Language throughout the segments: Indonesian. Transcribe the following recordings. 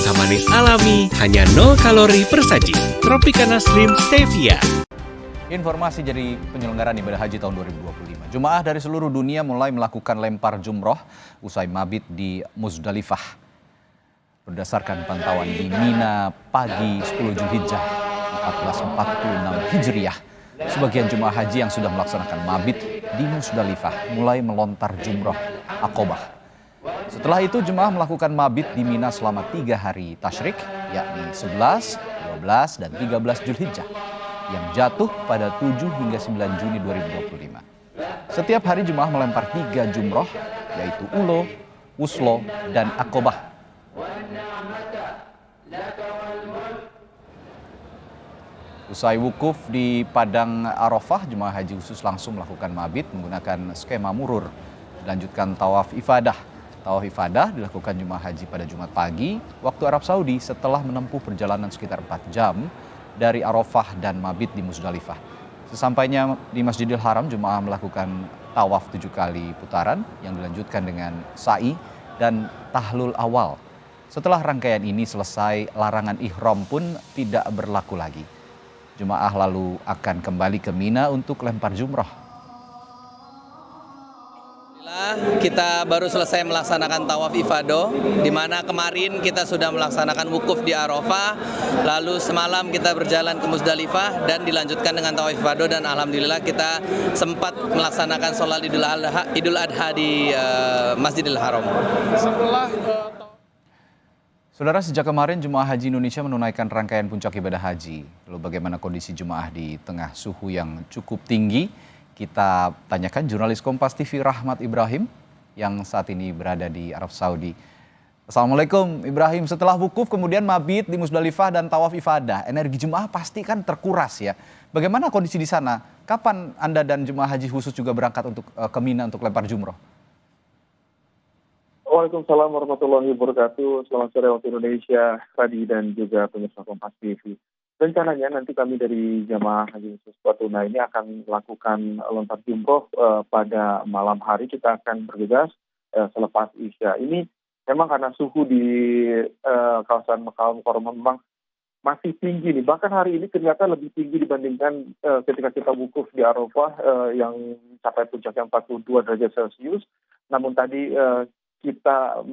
rasa manis alami, hanya 0 kalori per saji. Tropicana Slim Stevia. Informasi dari penyelenggaraan ibadah haji tahun 2025. Jemaah dari seluruh dunia mulai melakukan lempar jumroh usai mabit di Muzdalifah. Berdasarkan pantauan di Mina pagi 10 Zulhijjah 1446 Hijriah, sebagian jemaah haji yang sudah melaksanakan mabit di Muzdalifah mulai melontar jumroh Aqobah. Setelah itu jemaah melakukan mabit di Mina selama 3 hari tasyrik, yakni 11, 12, dan 13 Zulhijjah, yang jatuh pada 7 hingga 9 Juni 2025. Setiap hari jemaah melempar 3 jumroh, yaitu Ulo, Wuslo, dan Aqobah. Usai wukuf di Padang Arafah, jemaah haji khusus langsung melakukan mabit menggunakan skema murur. Dilanjutkan tawaf ifadah. Tawaf ifadah dilakukan jemaah haji pada Jumat pagi waktu Arab Saudi setelah menempuh perjalanan sekitar 4 jam dari Arafah dan mabit di Muzdalifah. Sesampainya di Masjidil Haram, jemaah melakukan tawaf 7 kali putaran yang dilanjutkan dengan sa'i dan tahlul awal. Setelah rangkaian ini selesai, larangan ihram pun tidak berlaku lagi. Jemaah lalu akan kembali ke Mina untuk lempar jumroh. Kita baru selesai melaksanakan tawaf ifadah, di mana kemarin kita sudah melaksanakan wukuf di Arafah, lalu semalam kita berjalan ke Muzdalifah dan dilanjutkan dengan tawaf ifadah, dan alhamdulillah kita sempat melaksanakan sholat Idul Adha di Masjidil Haram. Saudara, sejak kemarin jemaah haji Indonesia menunaikan rangkaian puncak ibadah haji. Lalu bagaimana kondisi jemaah di tengah suhu yang cukup tinggi? Kita tanyakan jurnalis Kompas TV Rahmat Ibrahim yang saat ini berada di Arab Saudi. Assalamualaikum Ibrahim, setelah wukuf kemudian mabit di Muzdalifah dan tawaf ifadah, energi jemaah pasti kan terkuras ya. Bagaimana kondisi di sana? Kapan Anda dan jemaah haji khusus juga berangkat untuk ke Mina untuk lempar jumroh? Waalaikumsalam warahmatullahi wabarakatuh. Selamat sore waktu Indonesia, Radi dan juga pemirsa Kompas TV. Rencananya nanti kami dari jamaah haji khusus Natuna ini akan melakukan lontar jumroh pada malam hari. Kita akan bergegas selepas Isya. Ini memang karena suhu di kawasan Mekah Mukarramah memang masih tinggi nih. Bahkan hari ini ternyata lebih tinggi dibandingkan ketika kita wukuf di Arafah yang mencapai puncaknya 42 derajat Celcius. Namun tadi kita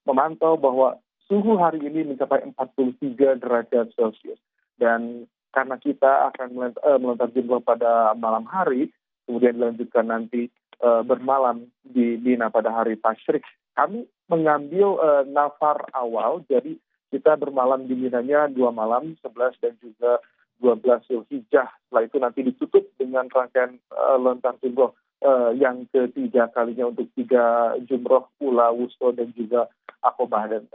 memantau bahwa suhu hari ini mencapai 43 derajat Celcius. Dan karena kita akan melontar jumroh pada malam hari, kemudian dilanjutkan nanti bermalam di Mina pada hari tasyrik, kami mengambil nafar awal, jadi kita bermalam di Minanya 2 malam, 11 dan juga 12 Zulhijjah. Setelah itu nanti ditutup dengan rangkaian lontar jumroh yang ketiga kalinya untuk 3 jumroh Ula, Wuslo, dan juga Aqobah. Dan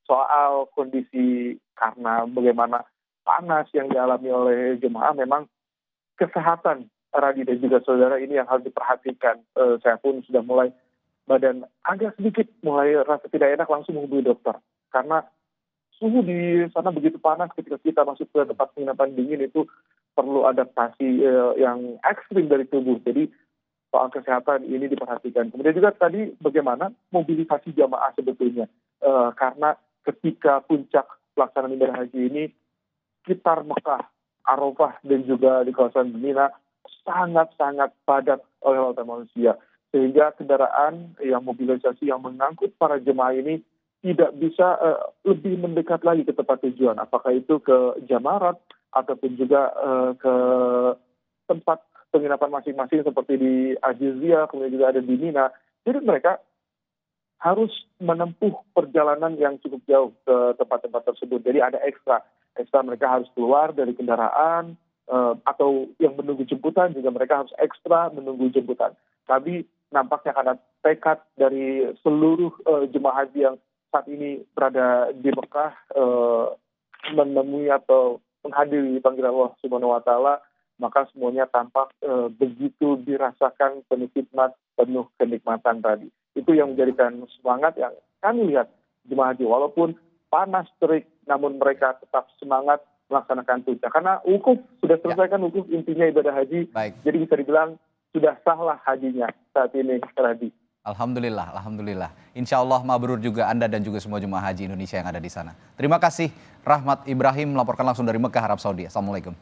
soal kondisi karena bagaimana panas yang dialami oleh jemaah, memang kesehatan Radi dan juga saudara ini yang harus diperhatikan. Saya pun sudah mulai badan agak sedikit mulai rasa tidak enak, langsung menghubungi dokter. Karena suhu di sana begitu panas, ketika kita masuk ke tempat penginapan dingin itu perlu adaptasi yang ekstrim dari tubuh. Jadi soal kesehatan ini diperhatikan. Kemudian juga tadi bagaimana mobilisasi jamaah sebetulnya. Karena ketika puncak pelaksanaan ibadah haji ini, sekitar Mekah, Arafah, dan juga di kawasan Mina sangat-sangat padat oleh lautan manusia. Sehingga kendaraan yang mobilisasi yang mengangkut para jemaah ini tidak bisa lebih mendekat lagi ke tempat tujuan. Apakah itu ke Jamarat ataupun juga ke tempat penginapan masing-masing seperti di Ajizia, kemudian juga ada di Mina. Jadi mereka harus menempuh perjalanan yang cukup jauh ke tempat-tempat tersebut. Jadi ada ekstra mereka harus keluar dari kendaraan atau yang menunggu jemputan juga mereka harus ekstra menunggu jemputan. Tapi nampaknya karena tekad dari seluruh jemaah haji yang saat ini berada di Mekah menemui atau menghadiri panggilan Allah Subhanahu wa Ta'ala, maka semuanya tampak begitu dirasakan penuh khidmat, penuh kenikmatan tadi. Itu yang menjadikan semangat yang kami lihat jemaah haji, walaupun panas terik, namun mereka tetap semangat melaksanakan puncak. Karena wukuf sudah selesai kan, wukuf intinya ibadah haji. Baik. Jadi bisa dibilang sudah sahlah hajinya saat ini, Radi. Alhamdulillah, alhamdulillah. Insya Allah mabrur juga Anda dan juga semua jemaah haji Indonesia yang ada di sana. Terima kasih Rahmat Ibrahim melaporkan langsung dari Mekah, Arab Saudi. Assalamualaikum.